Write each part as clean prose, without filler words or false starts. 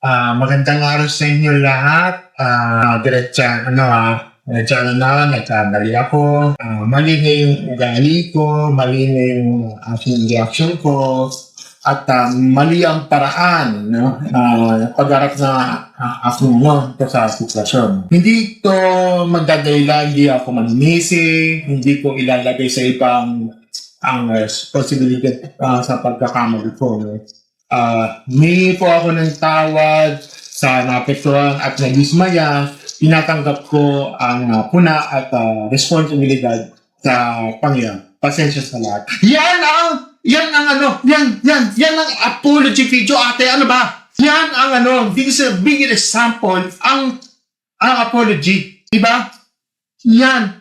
Magandang araw sa inyo lahat. Diretsa na, nagkamali ako. Mali na yung ugali ko, mali na yung aking reaction ko, at mali ang paraan, no? Pag-harap na ako ito sa sitwasyon. Hindi to magdadahilan, hindi ako maninisi, hindi ko ilalagay sa ibang ang responsibility sa pagkakamali ko. No? Humingi po ako ng tawad sa napektuhan at nagdismaya. Tinatanggap ko ang puna at responsibilidad sa Panginoon. Pasensya sa lahat. Yan ang apology video, ate. Ano ba? Yan ang this is a big example, ang apology. Diba? Yan.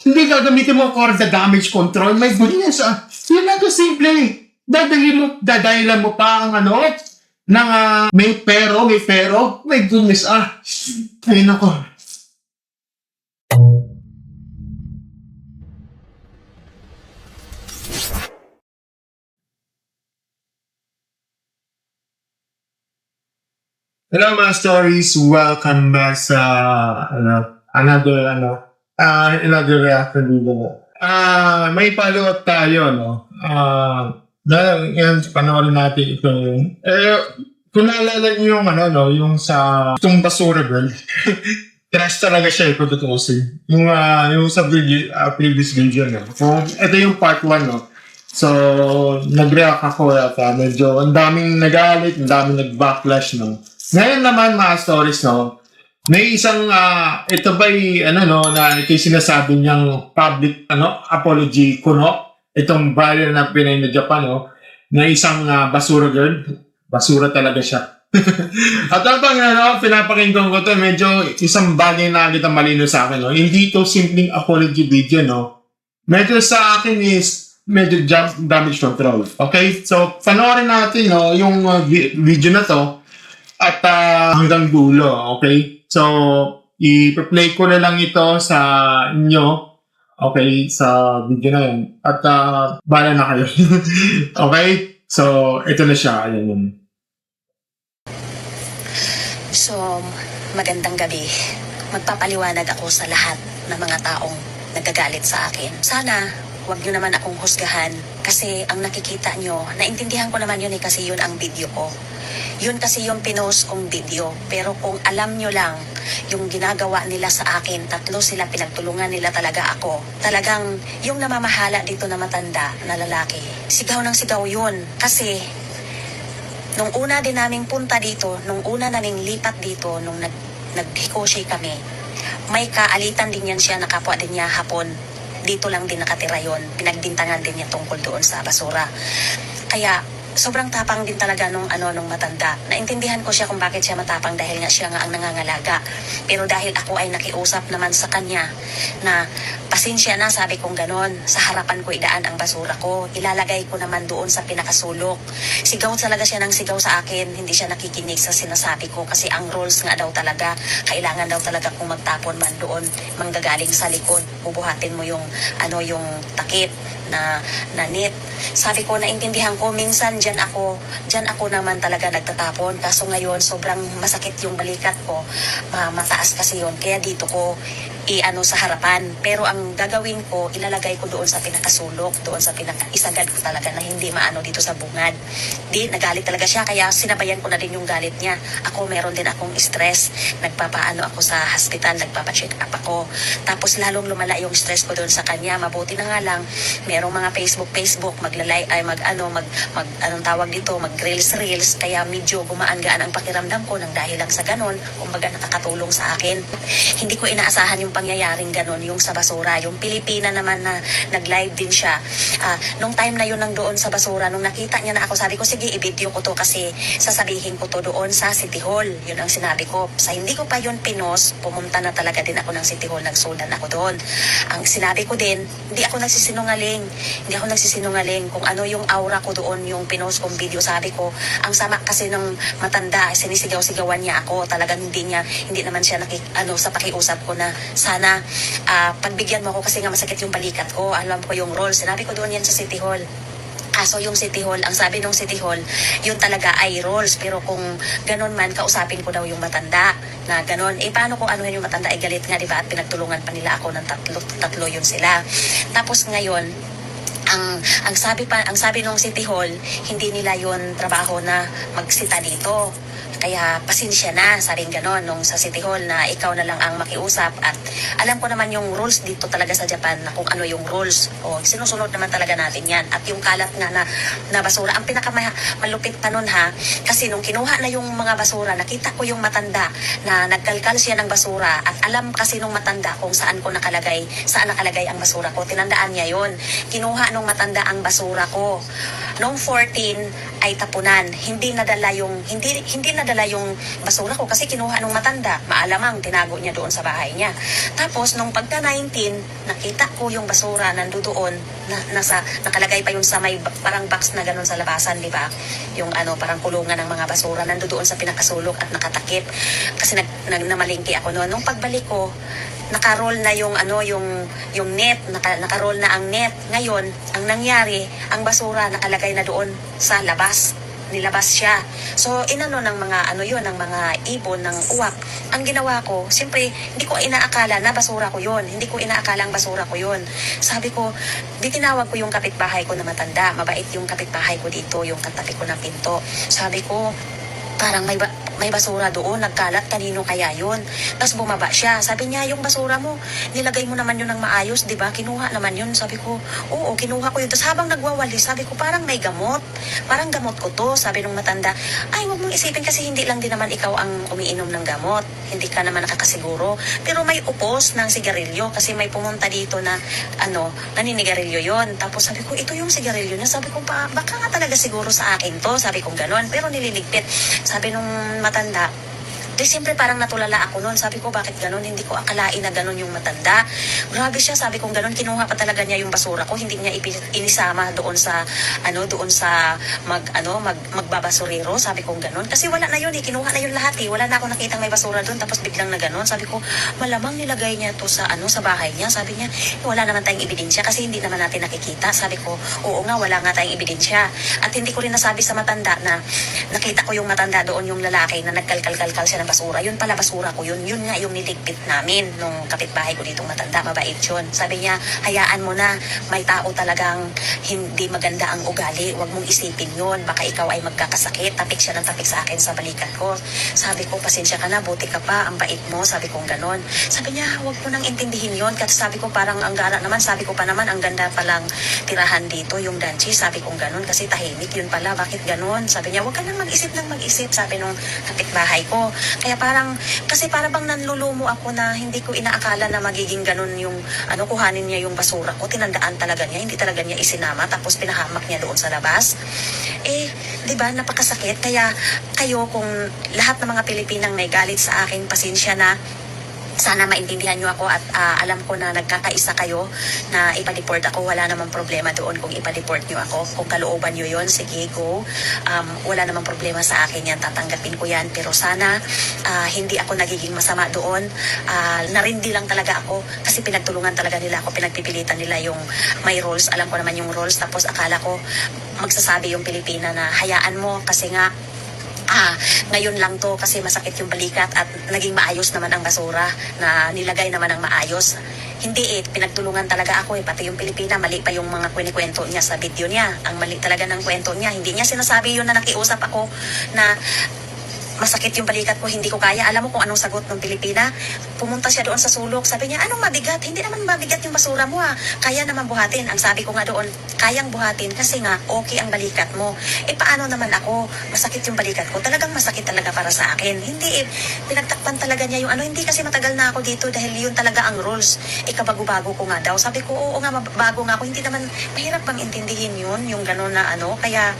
Hindi gagamitin mo for the damage control. My goodness, yan lang to simple. Dadahilan mo pa ang ng may pero. My goodness, ay nako. Hello mga stories, welcome back sa another reaction video. May follow-up tayo, no? Dahil yan, panoorin natin ito. Kung naalala niyo yung sa itong basura girl, crush talaga siya kung tutusin. Yung sa video, previous video, no? So, ito yung part 1, no? So, nag-react ako at medyo ang daming nagalit, ang daming nag-backlash, no? Ngayon naman mga stories, no? May isang, ito ba'y, na ito yung sinasabi niyang public, apology ko, no? Itong viral na Pinay na Japan, no? Na isang basura girl. Basura talaga siya. At habang pinapakinggan ko to, medyo isang bagay na agad ang malino sa akin, no? Hindi to simpleng apology video, no? Medyo sa akin is medyo damage control. Okay? So, panoorin natin, no? Yung video na to at hanggang dulo. Okay? So, i-play ko na lang ito sa inyo. Okay, sa video na yun. At bala na kayo. Okay? So, ito na siya. Ayan yun. So, magandang gabi. Magpapaliwanag ako sa lahat ng mga taong nagagalit sa akin. Sana, huwag nyo naman akong husgahan kasi ang nakikita nyo, naintindihan ko naman yun kasi yun ang video ko. Yun kasi yung pinost kong video. Pero kung alam nyo lang, yung ginagawa nila sa akin, 3 sila, pinagtulungan nila talaga ako. Talagang yung namamahala dito na matanda na lalaki, sigaw ng sigaw yun. Kasi nung una din naming punta dito, nung una naming lipat dito, nung naghikoshi kami, may kaalitan din yan siya, nakapwa din niya hapon. Dito lang din nakatira yon. Pinagbintangan din niya tungkol doon sa basura. Kaya sobrang tapang din talaga nung matanda. Naintindihan ko siya kung bakit siya matapang dahil nga siya nga ang nangangalaga. Pero dahil ako ay nakiusap naman sa kanya na pasensya na, sabi kong ganon, sa harapan ko idaan ang basura ko. Ilalagay ko naman doon sa pinakasulok. Sigaw talaga siya ng sigaw sa akin. Hindi siya nakikinig sa sinasabi ko kasi ang rules nga daw talaga, kailangan daw talaga kung magtapon man doon, manggagaling sa likod. Bubuhatin mo yung takip na net. Sabi ko, naintindihan ko, minsan dyan ako naman talaga nagtatapon. Kaso ngayon, sobrang masakit yung balikat ko. Mataas kasi yun. Kaya dito ko sa harapan. Pero ang gagawin ko, ilalagay ko doon sa pinakasulok, doon sa isagad ko talaga na hindi maano dito sa bungad. Nagalit talaga siya, kaya sinabayan ko na din yung galit niya. Ako, meron din akong stress. Nagpapaano ako sa hospital, nagpapacheck up ako. Tapos lalong lumala yung stress ko doon sa kanya. Mabuti na nga lang, merong mga Facebook, anong tawag dito, mag-reels, kaya medyo gumaan-gaan ang pakiramdam ko nang dahil lang sa ganon, kumbaga nakakatulong sa akin. Hindi ko inaasahan yung pangyayaring ganon, yung sa basura. Yung Pilipina naman na nag-live din siya. Nung time na yun nang doon sa basura, nung nakita niya na ako, sabi ko, sige, i-video ko to kasi sasabihin ko to doon sa City Hall. Yun ang sinabi ko. Sa hindi ko pa yun pinos, pumunta na talaga din ako ng City Hall, nagsulan ako doon. Ang sinabi ko din, hindi ako nagsisinungaling kung ano yung aura ko doon, yung pinost kong video. Sabi ko, ang sama kasi ng matanda, sinisigaw-sigawan niya ako. Talagang hindi naman siya sa pakiusap ko na sana pagbigyan mo ako kasi nga masakit yung balikat ko. Alam ko yung role. Sinabi ko doon yan sa City Hall. Kaso yung City Hall, ang sabi ng City Hall, yun talaga ay rules. Pero kung ganun man, kausapin ko daw yung matanda na ganun. Eh, paano kung anuhin yung matanda? Eh, galit nga, di ba? At pinagtulungan pa nila ako ng tatlo yun sila. Tapos ngayon, ang sabi ng City Hall, hindi nila yun trabaho na magsita dito. Kaya pasensya na, sabing ganon nung sa City Hall na ikaw na lang ang makiusap. At alam ko naman yung rules dito talaga sa Japan na kung ano yung rules. O sinusunod naman talaga natin yan. At yung kalat nga na basura, ang pinakamalupit pa nun ha, kasi nung kinuha na yung mga basura, nakita ko yung matanda na nagkalkal siya ng basura. At alam kasi nung matanda kung saan nakalagay ang basura ko. Tinandaan niya yun. Kinuha nung matanda ang basura ko. Nung 14 ay tapunan. Hindi nadala yung basura ko kasi kinuha nung matanda. Maalamang tinago niya doon sa bahay niya. Tapos nung pagka 19, nakita ko yung basura nandoon nakalagay pa yun sa may parang box na ganun sa labasan, di ba? Yung parang kulungan ng mga basura nandoon sa pinakasulok at nakatakip. Kasi namalingki ako noon. Nung pagbalik ko, naka-roll na yung net, naka-roll na ang net. Ngayon, ang nangyari, ang basura nakalagay na doon sa labas. Nilabas siya. So, inano ng mga ng mga ibon ng uwak. Ang ginawa ko, siyempre, hindi ko inaakala na basura ko yun. Hindi ko inaakala ang basura ko yun. Sabi ko, tinawag ko yung kapitbahay ko na matanda. Mabait yung kapitbahay ko dito, yung katabi ko ng pinto. Sabi ko, parang may basura doon, nagkalat, kanino kaya yun? Tapos bumaba siya, sabi niya, yung basura mo, nilagay mo naman yun ng maayos, di ba? Kinuha naman yun, sabi ko, oo, kinuha ko yun. Tapos habang nagwawali, sabi ko, parang may gamot, parang gamot ko to, sabi nung matanda, ay, wag mong isipin kasi hindi lang din naman ikaw ang umiinom ng gamot, hindi ka naman nakakasiguro, pero may upos ng sigarilyo, kasi may pumunta dito na, naninigarilyo yon. Tapos sabi ko, ito yung sigarilyo na, sabi ko, baka nga talaga siguro sa akin to, sabi ko ganon, pero nililigpit. Sabi nung matanda, di siyempre parang natulala ako noon. Sabi ko, bakit ganun? Hindi ko akalain na ganun yung matanda. Grabe siya, sabi ko ganun. Kinuha pa talaga niya yung basura ko. Hindi niya inisama doon sa magbabasurero. Sabi ko ganun. Kasi wala na yun eh. Kinuha na yun lahat eh. Wala na ako nakitang may basura doon. Tapos biglang na ganun. Sabi ko, malamang nilagay niya to sa bahay niya. Sabi niya, wala naman tayong ebidensya kasi hindi naman natin nakikita. Sabi ko, oo nga, wala nga tayong ebidensya. At hindi ko rin nasabi sa matanda na nakita ko yung matanda doon, yung lalaki na nagkalkal siya ng basura. Yun pala basura ko yun. Yun nga yung niligpit namin nung kapitbahay ko ditong matanda. Mabait yun. Sabi niya, hayaan mo na. May tao talagang hindi maganda ang ugali. Huwag mong isipin yun. Baka ikaw ay magkakasakit. Tapik siya ng tapik sa akin sa balikat ko. Sabi ko, pasensya ka na. Buti ka pa. Ang bait mo. Sabi ko ganon. Sabi niya, huwag mo nang intindihin yun. Kasi sabi ko, parang ang gara naman. Sabi ko pa naman, ang ganda palang tirahan dito, yung danchi. Sabi ko ganon. Kasi tahimik yun pala. Bakit ganon? Sabi niya, huwag ka nang mag-isip ng mag-isip. Sabi nung kapitbahay ko. Kaya parang bang nanlulumo ako na hindi ko inaakala na magiging ganun yung kuhanin niya yung basura ko. Tinandaan talaga niya, hindi talaga niya isinama tapos pinahamak niya doon sa labas. Eh, di ba, napakasakit. Kaya kayo, kung lahat ng mga Pilipinang may galit sa akin, pasensya na. Sana maintindihan nyo ako at alam ko na nagkakaisa kayo na ipa-deport ako. Wala namang problema doon kung ipa-deport nyo ako. Kung kalooban nyo yon, sige, go. Wala namang problema sa akin yan. Tatanggapin ko yan. Pero sana hindi ako nagiging masama doon. Narindi lang talaga ako kasi pinagtulungan talaga nila ako. Pinagpipilitan nila yung may rules. Alam ko naman yung rules. Tapos akala ko magsasabi yung Pilipina na hayaan mo kasi nga ngayon lang to kasi masakit yung balikat at naging maayos naman ang basura na nilagay naman ang maayos. Hindi pinagtulungan talaga ako pati yung Pilipina, mali pa yung mga kwento niya sa video niya. Ang mali talaga ng kwento niya. Hindi niya sinasabi yun na nakiusap ako na masakit yung balikat ko, hindi ko kaya. Alam mo kung anong sagot ng Pilipina? Pumunta siya doon sa sulok. Sabi niya, anong mabigat? Hindi naman mabigat yung basura mo Kaya naman buhatin. Ang sabi ko nga doon, kayang buhatin kasi nga okay ang balikat mo. Paano naman ako? Masakit yung balikat ko. Talagang masakit talaga para sa akin. Hindi pinagtakpan talaga niya yung hindi kasi matagal na ako dito dahil yun talaga ang rules. Kabago-bago ko nga daw. Sabi ko, oo nga, bago nga ako. Hindi naman, mahirap bang intindihin yun? Yung gano'n na Kaya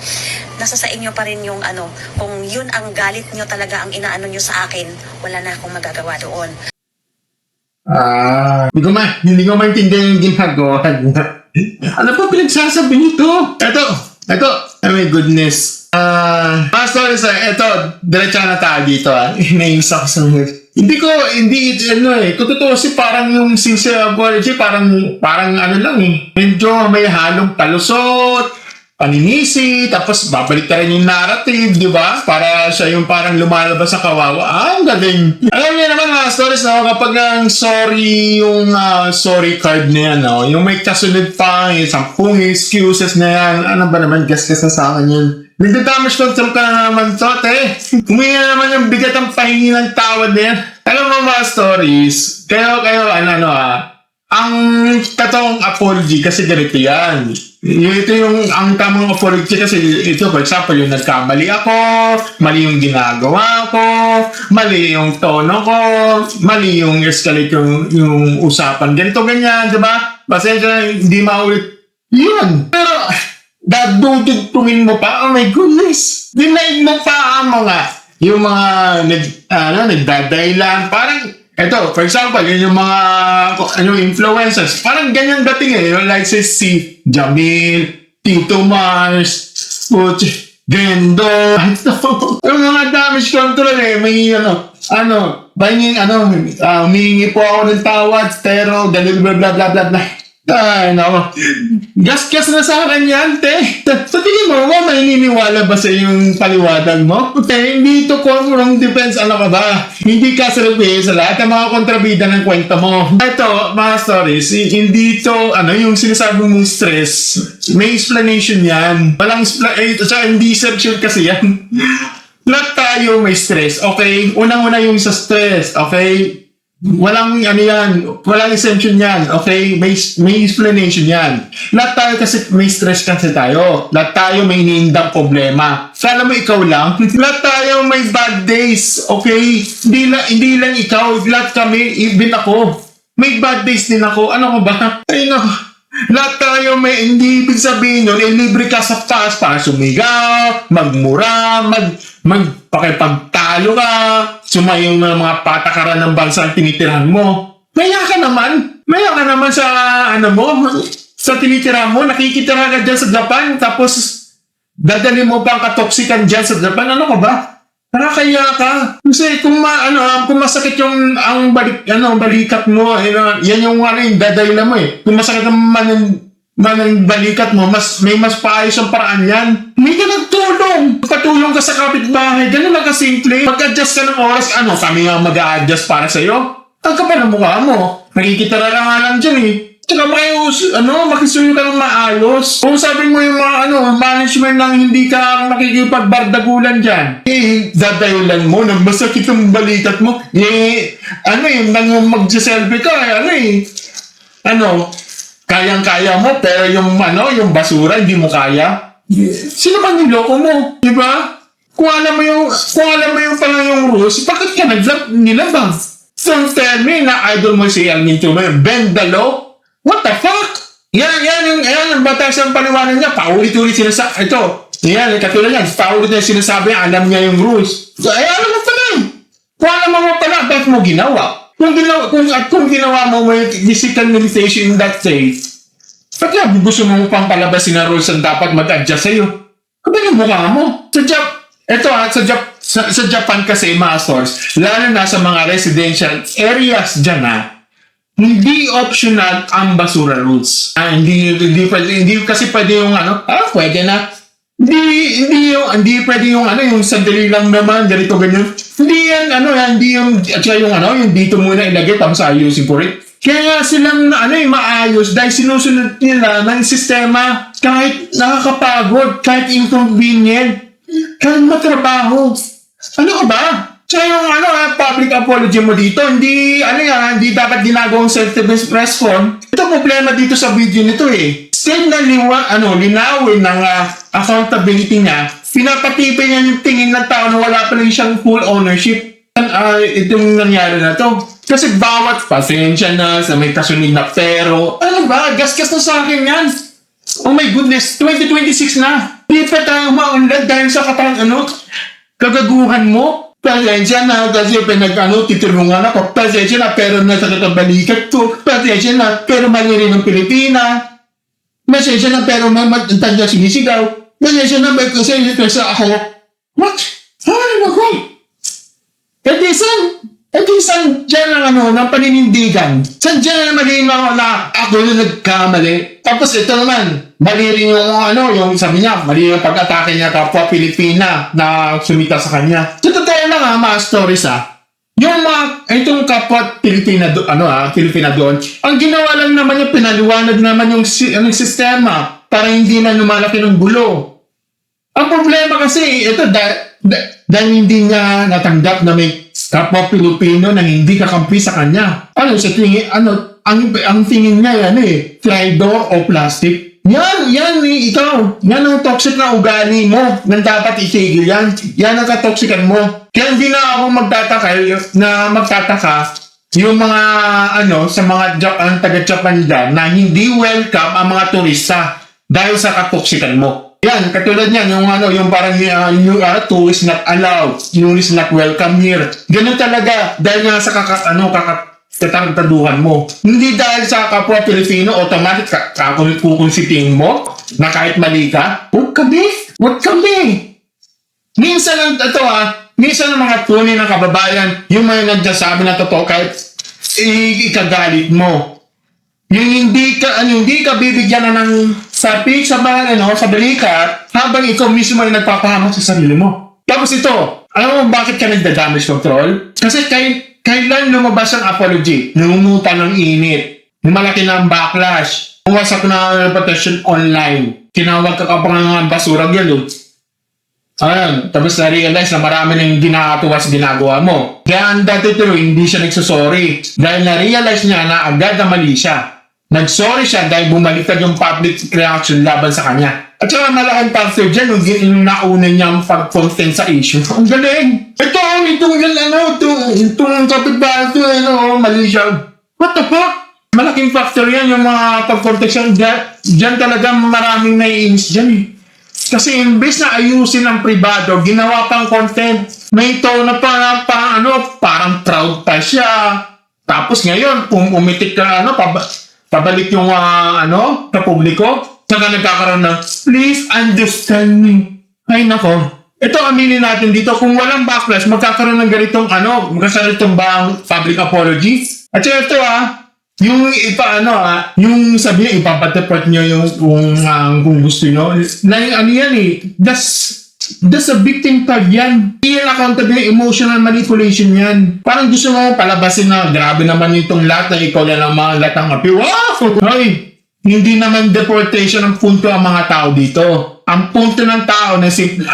nasa sa inyo pa rin yung kung yun ang galit nyo talaga ang inaano nyo sa akin, wala na akong magagawa doon. Hindi ko maintindihan yung ginagawa niya. Ano pa pinagsasabi niyo to? Ito, oh my goodness. Sorry, diretsa na tayo dito Nainis ako sa kung totoo parang yung sincere apology, parang lang medyo may halong palusot, paninisi, tapos babalik ka rin yung narrative, di ba? Para siya yung parang lumalabas sa kawawa. Ang galing. Alam niyo naman mga stories, no? Kapag ang sorry card na yan, no? Yung may kasunod pa, yung 10 excuses na yan. Ano ba naman, gas-gas na sa akin yun. Nagda-damage control ka na naman to, Humingi na naman yung bigat ang pahingi ng tawad na yan. Alam mo mga stories, kayo, ang totoong apology kasi ganito yan. Ito yung, ang tamang apology kasi ito, for example, yung nagkamali ako, mali yung ginagawa ko, mali yung tono ko, mali yung escalate yung usapan, ganito, ganyan, di ba? Pasensya na, hindi maulit. Yun. Pero, dadudugtungin mo pa, oh my goodness. Dinaig mo pa ang yung mga nagdadailan, parang, ito, for example, yun yung mga influencers. Parang ganyan dating Yung like si Jamil, Tito Mars, Gendo. Yung mga damage control may humingi po ako ng tawad, pero ganun bla bla bla bla bla. Ay, nako. Gas-gas na sa akin yan, Sa tingin mo, may niniwala ba sa yung paliwanag mo? Hindi ito wrong defense, ano ka ba? Hindi ka salubi sa lahat ng mga kontrabida ng kwento mo. Ito, mga stories, hindi ito, yung sinasabi mong stress, may explanation yan. Walang hindi exception kasi yan. Lahat tayo may stress, okay? Unang-una yung sa stress, okay? Walang exemption yan, okay? May explanation yan. Lahat tayo kasi may stress kasi tayo. Lahat tayo may iniindang problema. Kala mo ikaw lang? Lahat tayo may bad days, okay? Hindi lang ikaw, lahat kami, even ako. May bad days din ako. Ano ko ba? Ay no. Lahat tayo may, hindi ibig sabihin nun, libre ka sa taas para sumigaw, magmura, magpakipagtalo ka, sumayong mga patakaran ng bansa ang tinitirahan mo. Maya ka naman sa, sa tinitirahan mo, nakikitira ka dyan sa Japan, tapos dadali mo pa ang katoksikan dyan sa Japan, ano ka ba? Nakakaya ka. Kasi kung masakit yung balikat mo, yan yung dadayla mo Kung masakit ang balikat mo, may mas paayos ang paraan yan. May ka nagtulong. Patulong ka sa kapitbahay. Ganun lang kasimple. Mag-adjust ka ng oras. Kami nga mag-a-adjust para sa'yo. Ang kapal ng mukha mo. Nakikitara nga lang dyan Tsaka makisuyo ka ng maayos. Kung sabi mo yung mga management lang hindi ka makikipagbardagulan dyan, dadayulan mo na masakit ang balikat mo. Nang mag-selfie ka, kayang-kaya mo, pero yung basura, hindi mo kaya. Sino ba niloko mo? Diba? Kung alam mo yung rules, bakit ka nilabang? Don't tell me na idol mo si Almin Tumo, bend the law? What the fuck? Yan ang batas ng paliwanag niya. Paulit-ulit sinasabi. Ito, katulad yan. Paulit-ulit sinasabi, alam niya yung rules. So, alam mo pala. Kung alam mo pala, bakit mo ginawa? Kung ginawa mo may physical limitation in that case, bakit gusto mo pang palabasin na rules ang dapat mag-adjust sa'yo? Kapag yung mukha mo. Sa Japan kasi, mga stores, lalo na sa mga residential areas dyan hindi optional ang basura rules. Hindi kasi pwede yung pwede na. Hindi pwede yung yung sandali lang naman, ganito, ganyan. Hindi yan, hindi yung dito muna ilagay, tapos ayusin po rin. Kaya silang, maayos dahil sinusunod nila ng sistema kahit nakakapagod, kahit inconvenient, kahit matrabaho. Ano ka ba? Kaya yung public apology mo dito, hindi dapat ginagawang self-defense form. Ito problema dito sa video nito Instead na linawin ng accountability niya, pinapatibay niya yung tingin ng tao na wala pa rin siyang full ownership. Itong nangyari na to. Kasi bawat pasensya na sa may kasunod na pero, gasgas na sa akin yan. Oh my goodness, 2026 na. Hindi pa tayo maunlad dahil sa kagaguhan mo. Pasensya na kasi titirungan ako. Pasensya na pero nasa kakabalikat ko. Pasensya na pero mali rin ng Pilipina. Pasensya na pero tanda sinisigaw. Pasensya na kasi sa ako. What? Ay, naku. Saan dyan ang ng paninindigan? Saan dyan ang mali na ako na nagkamali? Tapos ito naman, mali rin yung sabi niya, mali yung pag-atake niya kapwa Pilipina na sumita sa kanya. Sa totoo lang mga stories yung itong kapwa Pilipina Pilipina doon, ang ginawa lang naman yung pinaliwanag naman yung sistema para hindi na lumalaki ng gulo. Ang problema kasi, ito, dahil hindi niya natanggap na may kapwa Pilipino na hindi kakampi sa kanya. Sa tingin, ang tingin niya traitor o plastic. Yan ikaw. Yan ang toxic na ugali mo na dapat itigil yan. Yan ang katoksikan mo. Kaya hindi na ako magtataka yung mga, sa mga taga-Japan dyan na hindi welcome ang mga turista dahil sa katoksikan mo. Yan, katulad niyan, yung parang tourist not allowed, tourist not welcome here. Ganun talaga, dahil nga sa katartaduhan mo. Hindi dahil sa kapwa Pilipino, automatic kukunsitin mo na kahit mali ka, huwag kami. Minsan minsan ng mga tunay ng kababayan, yung mga nagsasabi na totoo kahit ikagalit mo. Yung hindi ka bibigyan na ng sapi sa balikat habang ikaw mismo ay nagpapahamak sa sarili mo. Tapos ito, alam mo bakit ka nagda-damage control? Kasi kailan lumabas ang apology? Nangumutan ng init. Malaki na ang backlash. Uwasak na ang reputation online. Tinawag ka pa ng basura yun. Tapos na-realize na marami nang ginakatuwa sa ginagawa mo. Kaya ang dati hindi siya nagsusorry. Dahil na-realize niya na agad na mali siya. Nag-sorry siya dahil bumaliktad yung public reaction laban sa kanya. At saka malaking factor dyan yung nauna niyang pag-content sa issue. Ang galing! Itong kapitbahay mali siya. What the fuck? Malaking factor yan yung mga pag-content dyan talaga maraming naiinis dyan Kasi imbes na ayusin ang privado, ginawa pang content. May ito na parang proud pa siya. Tapos ngayon, umitik ka, pabalik yung kapubliko, saka nagkakaroon ng, please understand me. Ay nako. Ito, aminin natin dito, kung walang backlash, magkakaroon ng ganitong bang public apologies? At saka ito yung yung sabi niya, ipapateport nyo kung gusto nyo. That's a victim tag yan. Hindi yan accountable, emotional manipulation yan. Parang gusto mo palabasin na grabe naman itong lahat na ikaw na lang mga latang api. Wow! Hoy! Hindi naman deportation ang punto ang mga tao dito. Ang punto ng tao na simple,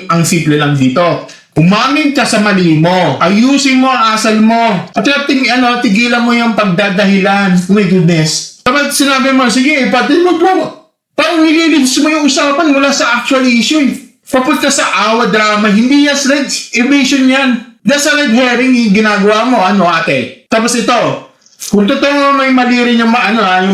ang simple lang dito. Umamin ka sa mali mo. Ayusin mo ang asal mo. At tigilan mo yung pagdadahilan. Oh my goodness. Kapag sinabi mo, sige, pati mo parang nililibs mo yung usapan mula sa actual issue. Papunta sa awa drama. Hindi yan red evasion yan. That's a red herring yung ginagawa mo, ate. Tapos ito, kung totoo may mali rin yung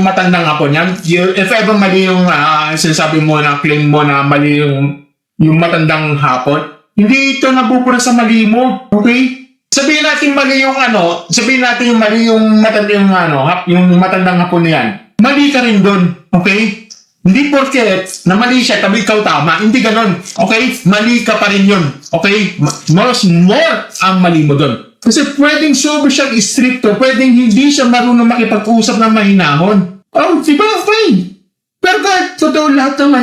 matandang apo niyan, if ever mali yung sinasabi mo na claim mo na mali yung matandang hapon, hindi ito nabubura sa mali mo. Okay? Sabihin natin mali yung mali yung matandang hapon niyan. Mali ka rin doon. Okay? Hindi porket na mali siya, tabi ikaw tama. Hindi ganon. Okay? Mali ka pa rin yun. Okay? More ang mali mo doon. Kasi pwedeng super siyang stricto, pwedeng hindi siya marunong makipag-usap ng mahinahon. Diba? Fine. Pero kahit totoo lahat naman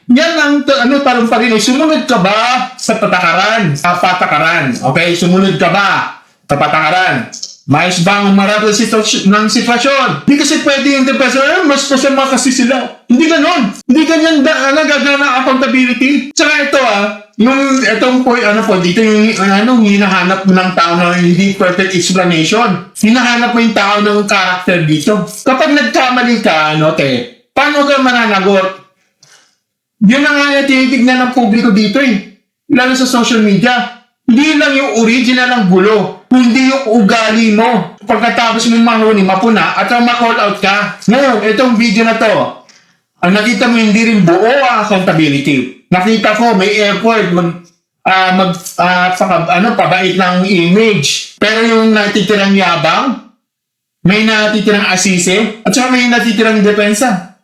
yan ang parang pa rin. Sumunod ka ba sa patakaran? Sa patakaran. Okay? Sumunod ka ba sa patakaran? Mais ba ang marami ng sitwasyon? Hindi kasi pwede yung depression, mas pasama kasi sila. Hindi ganon. Hindi ganyan gagana ng accountability. Tsaka ito itong dito yung hinahanap ng tao na hindi perfect explanation. Hinahanap mo yung tao ng character dito. Kapag nagkamali ka, paano ka mananagot? Yun ang nga tinitignan ng publiko dito lalo sa social media. Hindi lang yung original ng gulo, kundi yung ugali mo. Pagkatapos mong mahuni, mapuna, at ma-call out ka. No, itong video na to, ang nakita mo hindi rin buo ang accountability. Nakita ko may effort pabait ng image. Pero yung natitirang yabang, may natitirang asise, at saka may natitirang depensa.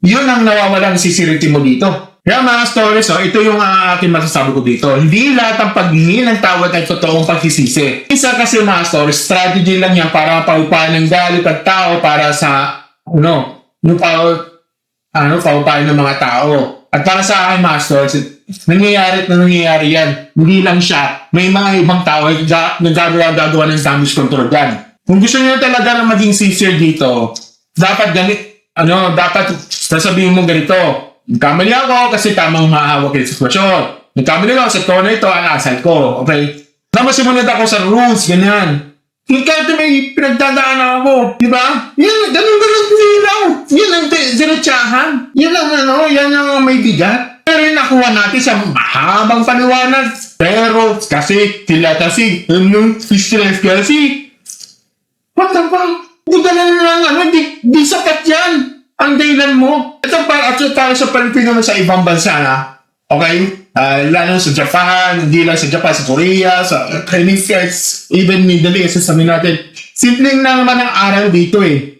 Yun ang nawawalang sisiriti mo dito. Kaya mga stories, ito yung aking masasabi ko dito. Hindi lahat ng paghingi ng tawad ay totoong pagsisisi. Isa kasi mga stories, strategy lang yan para paupahan ng galit at tao para sa, yung foul tayo ng mga tao. At para sa akin, Master, nangyayari yan. Hindi lang siya. May mga ibang tao nagagawa ng damage control yan. Kung gusto niyo talaga na maging sincere dito, dapat dapat sasabihin mo ganito. Nagkamali ako kasi tamang mahawak yung sitwasyon. Nagkamali ako sa tono ito, asal ko. Okay? Namasunod ako sa rules, ganyan. Kahit may pinagdadaan ako, di ba? Yan, ganun lang. Yan ang diretsahan. Yan ang may bigat. Pero yung nakuha natin sa mahabang paliwanag. Pero kasi, kasi, what the fuck? Di sapat yan. Ang dahilan mo. Ito para sa Pilipino sa ibang bansa na. Okay? Lalo sa Japan, hindi lang sa Japan, sa Korea, sa Chinese, even Middle East, sasabihin natin, simpleng na naman ang aral dito eh.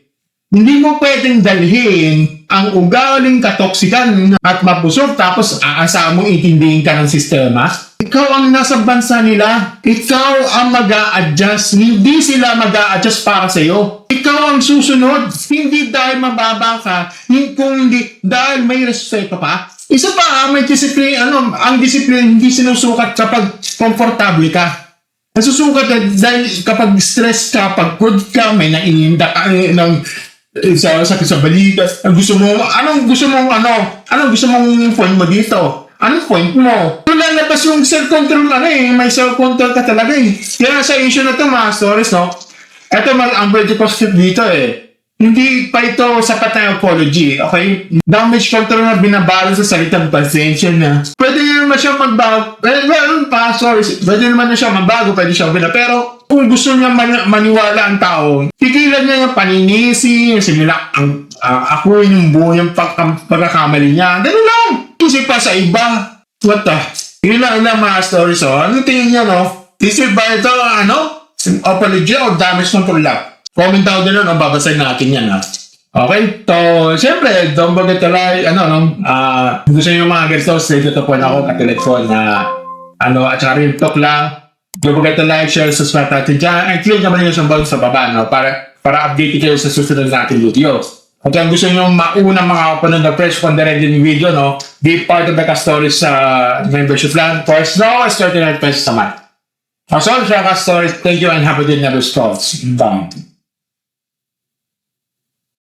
Hindi mo pwedeng dalhin ang ugaling katoksikan at mabusog tapos aasa mong itindihin ka ng sistema. Ikaw ang nasa bansa nila. Ikaw ang mag-a-adjust. Hindi sila mag-a-adjust para sa'yo. Ikaw ang susunod. Hindi dahil mababa ka, kundi dahil may respeto pa. Isa pa, may discipline, ang discipline hindi sinusukat kapag komportable ka. Nasusukat dahil kapag stress ka, pagod ka, may naiinda ka sakit sa balikat. Anong gusto mong point mo dito? Anong point mo? Lalabas yung self-control may self-control ka talaga eh. Kaya sa issue na ito, mga stories, no? Ito, ang very positive dito eh. Hindi pa ito sapat na apology, okay? Damage control na binabalo sa salitang pasensya na. Pwede naman siya magbago. Pwede naman na siya magbago, pwede siya bila. Pero kung gusto niya maniwala ang tao, tigilan niya yung paninisi, yung sinila, ako yung buo yung pagkakamali niya. Ganun lang. Kasi pa sa iba. What the? Yun lang mga stories. Ano tingin niya, no? Deserve ba ito, apology o damage control lang? Comment down din nun, babasahin natin yan, ha? Okay? So, syempre, don't forget to like, gusto nyo yung mga ganito, straight to the point ako, katulad ko na, at saka real talk lang. Don't forget to like, share, subscribe natin dyan, and click naman yung isang button sa baba, no? Para update kayo sa susunod natin videos. At kung gusto nyo maunang mga kapanod na fresh kung direct yung video, no? Be part of the Stories membership plan. First, no, 39 pesos a month. So, Shaka Stories, thank you and have a good never thoughts. Bye.